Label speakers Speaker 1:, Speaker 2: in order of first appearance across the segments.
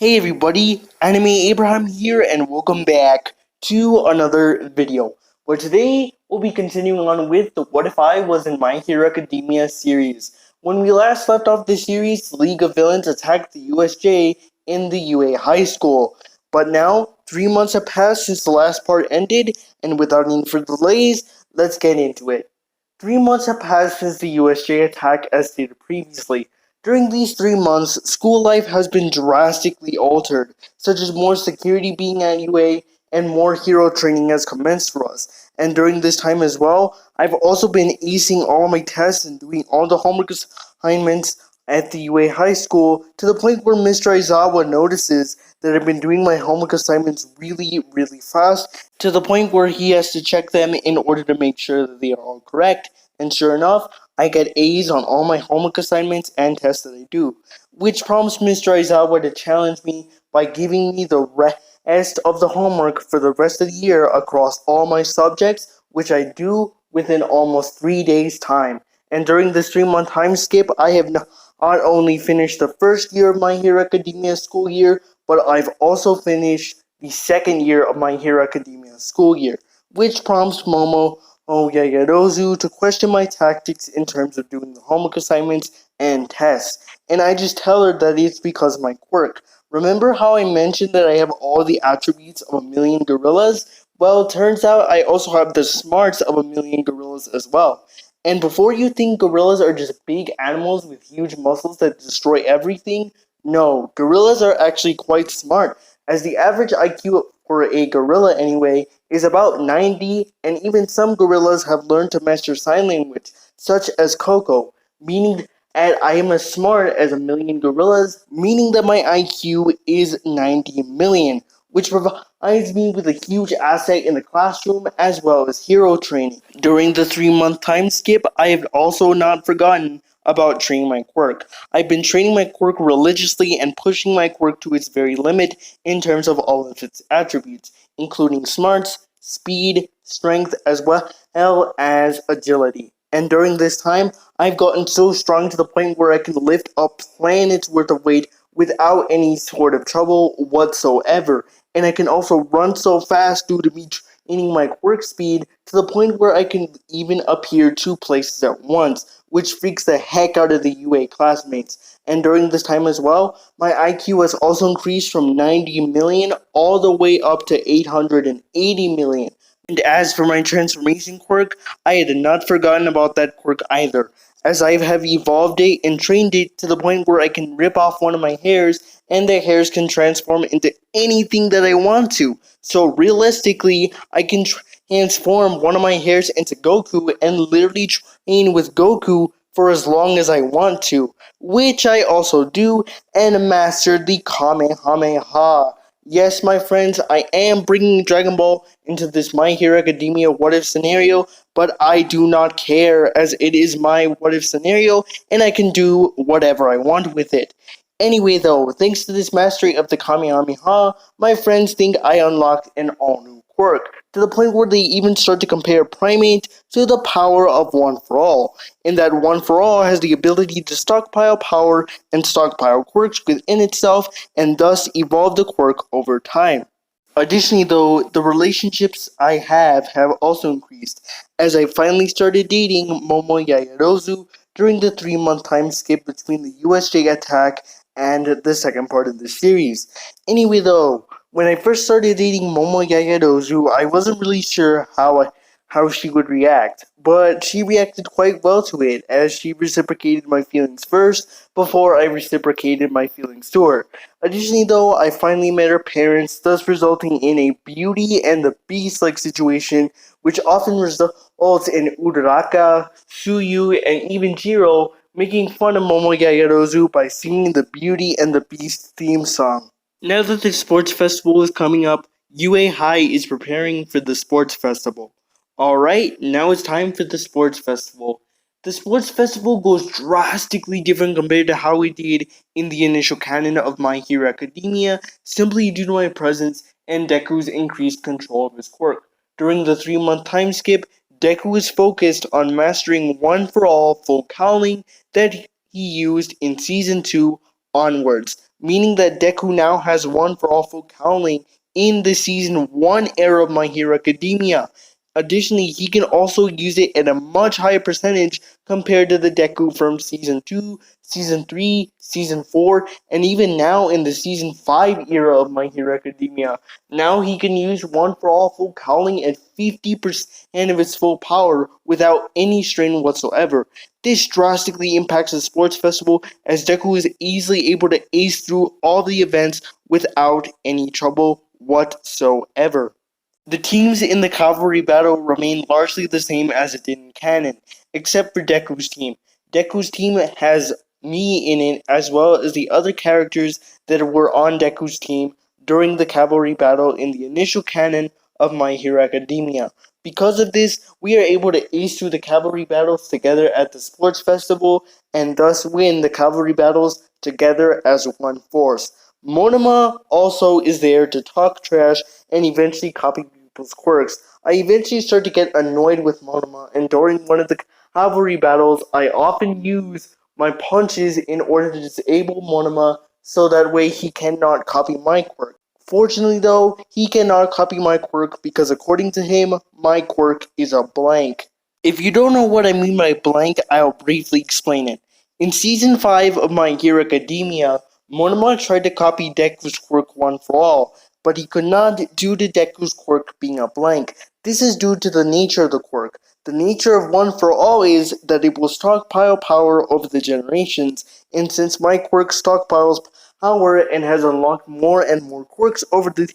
Speaker 1: Hey everybody, Anime Abraham here and welcome back to another video. Where today we'll be continuing on with the What If I Was in My Hero Academia series. When we last left off the series, the League of Villains attacked the USJ in the UA High School. But now, 3 months have passed since the last part ended, and without any further delays, let's get into it. 3 months have passed since the USJ attack as stated previously. During these 3 months, school life has been drastically altered, such as more security being at UA and more hero training has commenced for us. And during this time as well, I've also been acing all my tests and doing all the homework assignments at the UA High School to the point where Mr. Aizawa notices that I've been doing my homework assignments really fast to the point where he has to check them in order to make sure that they are all correct. And sure enough, I get A's on all my homework assignments and tests that I do, which prompts Mr. Aizawa to challenge me by giving me the rest of the homework for the rest of the year across all my subjects, which I do within almost 3 days' time. And during this 3 month time skip, I have not only finished the first year of My Hero Academia school year, but I've also finished the second year of My Hero Academia school year, which prompts Momo Yayarozu to question my tactics in terms of doing the homework assignments and tests. And I just tell her that it's because of my quirk. Remember how I mentioned that I have all the attributes of a million gorillas? Well, it turns out I also have the smarts of a million gorillas as well. And before you think gorillas are just big animals with huge muscles that destroy everything, no, gorillas are actually quite smart, as the average IQ for a gorilla anyway is about 90, and even some gorillas have learned to master sign language, such as Coco, meaning that I am as smart as a million gorillas, meaning that my IQ is 90 million, which provides me with a huge asset in the classroom as well as hero training. During the 3 month time skip, I have also not forgotten about training my quirk. I've been training my quirk religiously and pushing my quirk to its very limit in terms of all of its attributes, including smarts, speed, strength, as well as agility. And during this time, I've gotten so strong to the point where I can lift a planet's worth of weight without any sort of trouble whatsoever. And I can also run so fast due to me training my quirk speed to the point where I can even appear 2 places at once, which freaks the heck out of the UA classmates. And during this time as well, my IQ has also increased from 90 million all the way up to 880 million. And as for my transformation quirk, I had not forgotten about that quirk either, as I have evolved it and trained it to the point where I can rip off one of my hairs and the hairs can transform into anything that I want to. So realistically, I can transform one of my hairs into Goku and literally train with Goku for as long as I want to, which I also do, and master the Kamehameha. Yes, my friends, I am bringing Dragon Ball into this My Hero Academia what if scenario, but I do not care as it is my what if scenario and I can do whatever I want with it. Anyway, though, thanks to this mastery of the Kamehameha, my friends think I unlocked an all new quirk, to the point where they even start to compare Primate to the power of One for All, in that One for All has the ability to stockpile power and stockpile quirks within itself, and thus evolve the quirk over time. Additionally, though, the relationships I have also increased, as I finally started dating Momo Yayarozu during the 3 month time skip between the USJ attack and the second part of the series. Anyway, though, when I first started dating Momo Yayarozu, I wasn't really sure how she would react, but she reacted quite well to it, as she reciprocated my feelings first before I reciprocated my feelings to her. Additionally, though, I finally met her parents, thus resulting in a Beauty and the Beast-like situation, which often results in Uraraka, Shuyu, and even Jiro making fun of Momo Yayarozu by singing the Beauty and the Beast theme song. Now that the sports festival is coming up, UA High is preparing for the sports festival. Alright, now it's time for the sports festival. The sports festival goes drastically different compared to how we did in the initial canon of My Hero Academia, simply due to my presence and Deku's increased control of his quirk. During the 3 month time skip, Deku is focused on mastering One for All full cowling that he used in Season 2 onwards, meaning that Deku now has one for all full cowling in the season 1 era of My Hero Academia. Additionally, he can also use it at a much higher percentage compared to the Deku from season 2, season 3, season 4, and even now in the season 5 era of My Hero Academia. Now he can use one for all full cowling at 50% of its full power without any strain whatsoever. This drastically impacts the sports festival as Deku is easily able to ace through all the events without any trouble whatsoever. The teams in the cavalry battle remain largely the same as it did in canon, except for Deku's team. Deku's team has me in it as well as the other characters that were on Deku's team during the cavalry battle in the initial canon of My Hero Academia. Because of this, we are able to ace through the cavalry battles together at the sports festival and thus win the cavalry battles together as one force. Monoma also is there to talk trash and eventually copy people's quirks. I eventually start to get annoyed with Monoma, and during one of the cavalry battles, I often use my punches in order to disable Monoma so that way he cannot copy my quirk. Fortunately, though, he cannot copy my quirk because, according to him, my quirk is a blank. If you don't know what I mean by blank, I'll briefly explain it. In Season 5 of My Hero Academia, Monoma tried to copy Deku's quirk One for All, but he could not due to Deku's quirk being a blank. This is due to the nature of the quirk. The nature of One for All is that it will stockpile power over the generations, and since my quirk stockpiles power and has unlocked more and more quirks over the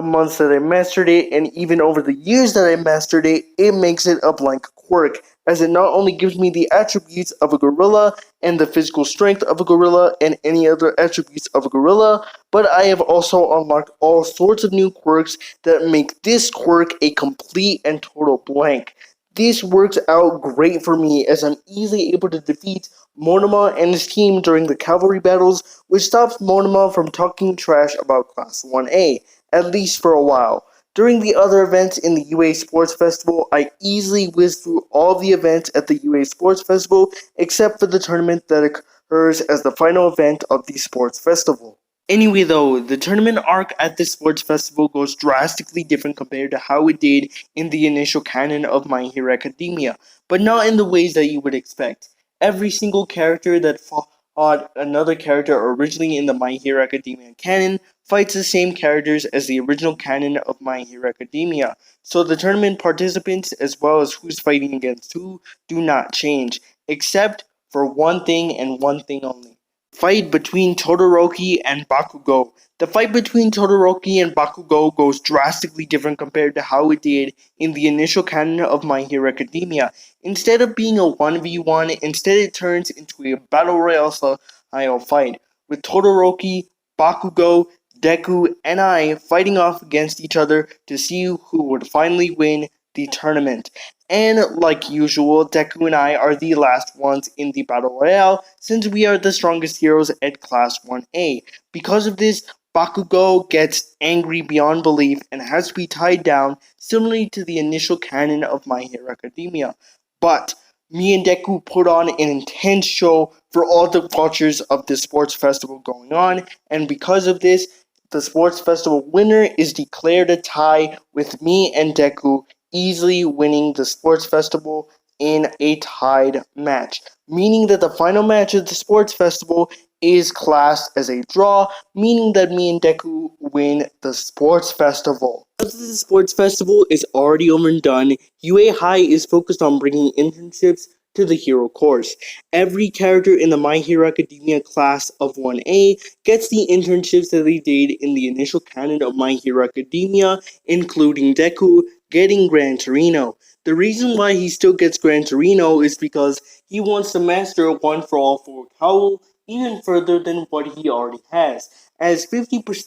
Speaker 1: months that I mastered it, and even over the years that I mastered it, it makes it a blank quirk, as it not only gives me the attributes of a gorilla and the physical strength of a gorilla and any other attributes of a gorilla, but I have also unlocked all sorts of new quirks that make this quirk a complete and total blank. This works out great for me as I'm easily able to defeat Monoma and his team during the cavalry battles, which stops Monoma from talking trash about Class 1A, at least for a while. During the other events in the UA Sports Festival, I easily whizzed through all the events at the UA Sports Festival except for the tournament that occurs as the final event of the Sports Festival. Anyway, though, the tournament arc at the sports festival goes drastically different compared to how it did in the initial canon of My Hero Academia, but not in the ways that you would expect. Every single character that fought another character originally in the My Hero Academia canon fights the same characters as the original canon of My Hero Academia, so the tournament participants as well as who's fighting against who do not change, except for one thing and one thing only. Fight between Todoroki and Bakugo. The fight between Todoroki and Bakugo goes drastically different compared to how it did in the initial canon of My Hero Academia. Instead of being a 1v1, instead it turns into a battle royale style fight, with Todoroki, Bakugo, Deku, and I fighting off against each other to see who would finally win the tournament. And like usual, Deku and I are the last ones in the Battle Royale since we are the strongest heroes at Class 1A. Because of this, Bakugo gets angry beyond belief and has to be tied down, similarly to the initial canon of My Hero Academia. But me and Deku put on an intense show for all the watchers of the sports festival going on, and because of this, the sports festival winner is declared a tie with me and Deku easily winning the sports festival in a tied match, meaning that the final match of the sports festival is classed as a draw, meaning that me and Deku win the sports festival. Because the sports festival is already over and done, UA High is focused on bringing internships to the hero course. Every character in the My Hero Academia class of 1A gets the internships that they did in the initial canon of My Hero Academia, including Deku getting Gran Torino. The reason why he still gets Gran Torino is because he wants to master One for All for Howl even further than what he already has, as 50%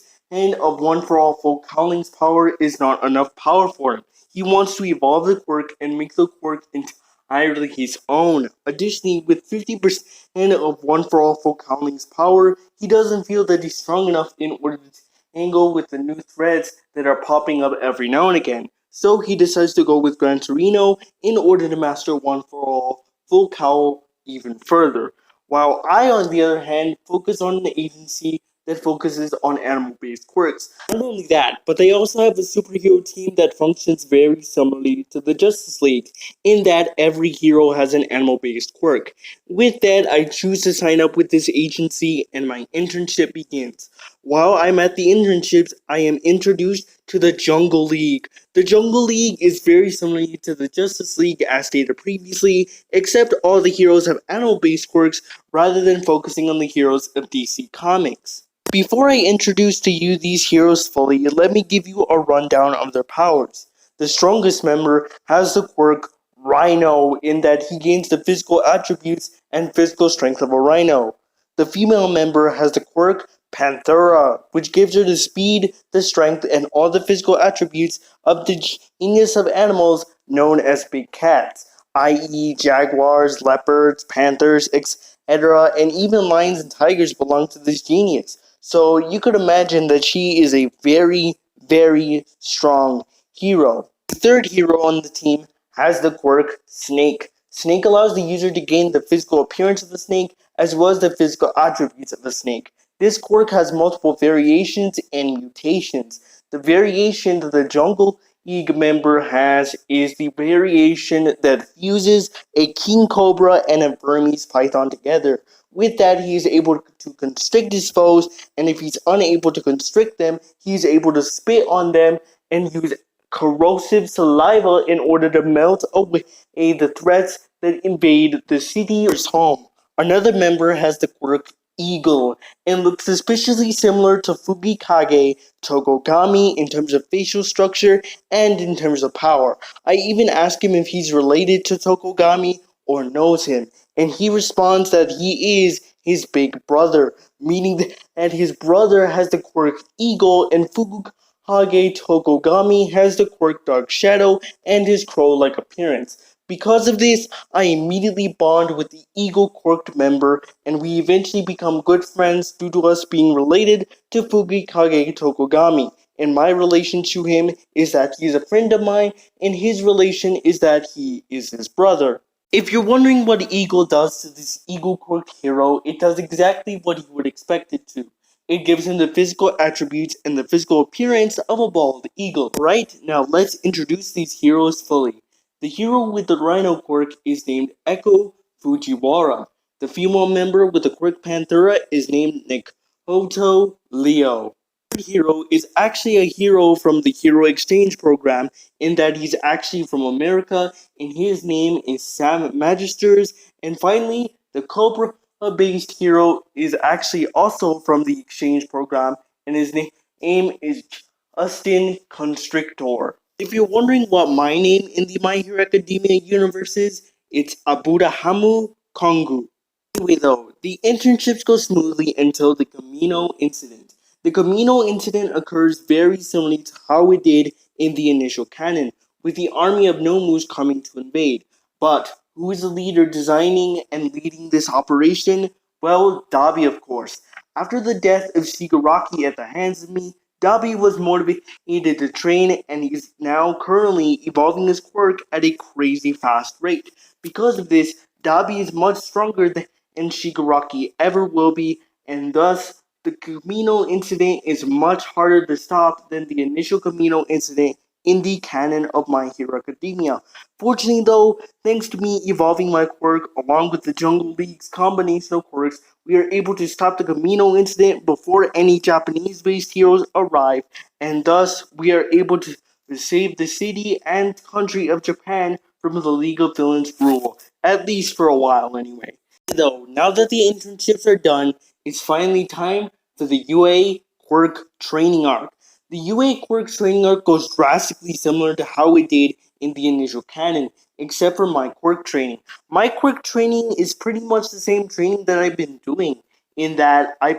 Speaker 1: of One for All Full Howling's power is not enough power for him. He wants to evolve the quirk and make the quirk entirely his own. Additionally, with 50% of One for All Full Howling's power, he doesn't feel that he's strong enough in order to tangle with the new threads that are popping up every now and again. So he decides to go with Gran Torino in order to master One for All Full Cowl even further. While I, on the other hand, focus on the agency that focuses on animal-based quirks. Not only that, but they also have a superhero team that functions very similarly to the Justice League, in that every hero has an animal-based quirk. With that, I choose to sign up with this agency and my internship begins. While I'm at the internships, I am introduced to the Jungle League. The Jungle League is very similar to the Justice League as stated previously, except all the heroes have animal-based quirks rather than focusing on the heroes of DC Comics. Before I introduce to you these heroes fully, let me give you a rundown of their powers. The strongest member has the quirk Rhino in that he gains the physical attributes and physical strength of a rhino. The female member has the quirk Panthera, which gives her the speed, the strength, and all the physical attributes of the genus of animals known as big cats, i.e., jaguars, leopards, panthers, etc., and even lions and tigers belong to this genus. So you could imagine that she is a very, very strong hero. The third hero on the team has the quirk Snake. Snake allows the user to gain the physical appearance of the snake as well as the physical attributes of the snake. This quirk has multiple variations and mutations. The variation that the Jungle League member has is the variation that fuses a king cobra and a Burmese python together. With that, he is able to constrict his foes, and if he's unable to constrict them, he is able to spit on them and use corrosive saliva in order to melt away the threats that invade the city or home. Another member has the quirk Eagle and looks suspiciously similar to Fukikage Togogami in terms of facial structure and in terms of power. I even ask him if he's related to Tokogami or knows him, and he responds that he is his big brother, meaning that his brother has the quirk Eagle and Fukikage Tokogami has the quirk Dark Shadow and his crow-like appearance. Because of this, I immediately bond with the Eagle quirked member, and we eventually become good friends due to us being related to Fukikage Tokogami. And my relation to him is that he is a friend of mine, and his relation is that he is his brother. If you're wondering what Eagle does to this Eagle quirk hero, it does exactly what you would expect it to. It gives him the physical attributes and the physical appearance of a bald eagle. Right, now let's introduce these heroes fully. The hero with the rhino quirk is named Echo Fujiwara. The female member with the quirk Panthera is named Nikoto Leo. The hero is actually a hero from the Hero Exchange program in that he's actually from America and his name is Sam Magisters. And finally, the Cobra based hero is actually also from the exchange program and his name is Justin Constrictor. If you're wondering what my name in the My Hero Academia universe is, it's Aburahamu Kongu. Anyway though, the internships go smoothly until the Camino incident. The Camino incident occurs very similarly to how it did in the initial canon, with the army of Nomus coming to invade. But who is the leader designing and leading this operation? Well, Dabi of course. After the death of Shigaraki at the hands of me, Dabi was motivated to train and he's now currently evolving his quirk at a crazy fast rate. Because of this, Dabi is much stronger than Shigaraki ever will be, and thus the Camino incident is much harder to stop than the initial Camino incident in the canon of My Hero Academia. Fortunately though, thanks to me evolving my quirk along with the Jungle League's combination of quirks, we are able to stop the Camino incident before any Japanese-based heroes arrive, and thus we are able to save the city and country of Japan from the League of Villains rule, at least for a while anyway. Though, now that the internships are done, it's finally time for the UA Quirk training arc. The UA Quirk training arc goes drastically similar to how it did in the initial canon, except for my quirk training. My quirk training is pretty much the same training that I've been doing, in that I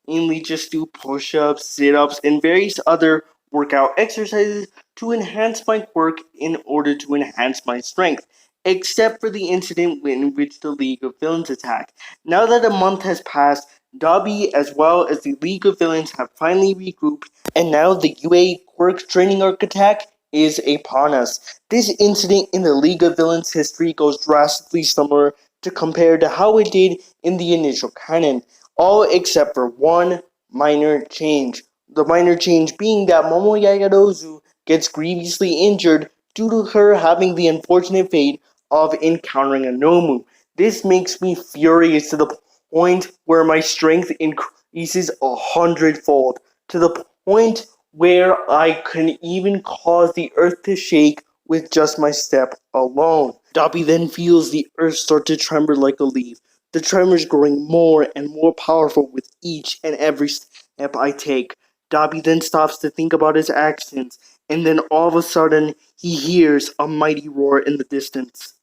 Speaker 1: mainly just do push-ups, sit-ups, and various other workout exercises to enhance my quirk in order to enhance my strength, except for the incident in which the League of Villains attacked. Now that a month has passed, Dobby as well as the League of Villains have finally regrouped, and now the UA Quirk training arc attack is upon us. This incident in the League of Villains history goes drastically similar to compare to how it did in the initial canon, all except for one minor change. The minor change being that Momo Yayadozu gets grievously injured due to her having the unfortunate fate of encountering a Nomu. This makes me furious to the point where my strength increases 100-fold, to the point where I can even cause the earth to shake with just my step alone. Dobby then feels the earth start to tremble like a leaf, the tremors growing more and more powerful with each and every step I take. Dobby then stops to think about his actions, and then all of a sudden, he hears a mighty roar in the distance.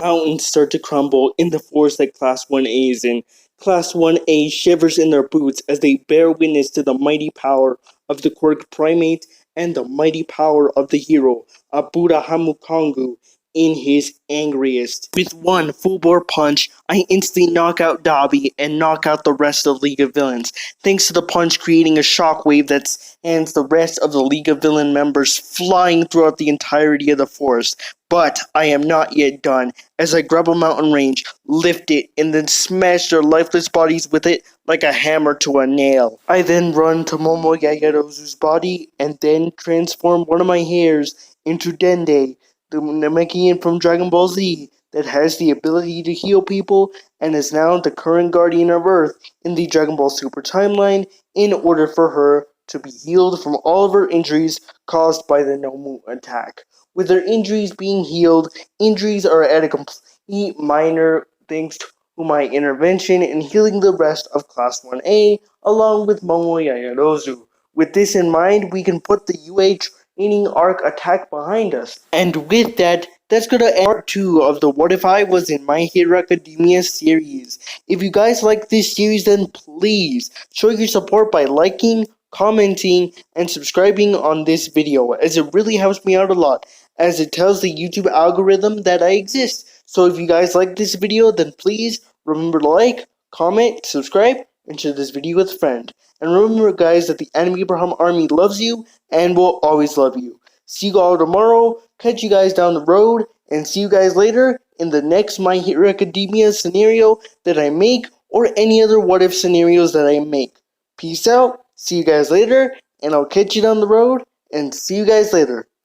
Speaker 1: Mountains start to crumble in the forest that Class 1A is in. Class 1A shivers in their boots as they bear witness to the mighty power of the quirk primate and the mighty power of the hero, Abuda Hamukongu, in his angriest. With one full-bore punch, I instantly knock out Dobby and knock out the rest of League of Villains, thanks to the punch creating a shockwave that sends the rest of the League of Villain members flying throughout the entirety of the forest. But I am not yet done, as I grab a mountain range, lift it, and then smash their lifeless bodies with it like a hammer to a nail. I then run to Momo Yayarozu's body, and then transform one of my hairs into Dende, the Namekian from Dragon Ball Z, that has the ability to heal people, and is now the current guardian of Earth in the Dragon Ball Super timeline, in order for her to be healed from all of her injuries caused by the Nomu attack. With their injuries being healed, injuries are at a complete minor thanks to my intervention in healing the rest of Class 1A along with Momo Yayarozu. With this in mind, we can put the UA training arc attack behind us. And with that, that's gonna end part 2 of the What If I Was in My Hero Academia series. If you guys like this series, then please show your support by liking, commenting, and subscribing on this video, as it really helps me out a lot, as it tells the YouTube algorithm that I exist. So if you guys like this video, then please remember to like, comment, subscribe, and share this video with a friend. And remember guys that the Anime Abraham Army loves you and will always love you. See you all tomorrow, catch you guys down the road, and see you guys later in the next My Hero Academia scenario that I make, or any other what if scenarios that I make. Peace out, see you guys later, and I'll catch you down the road, and see you guys later.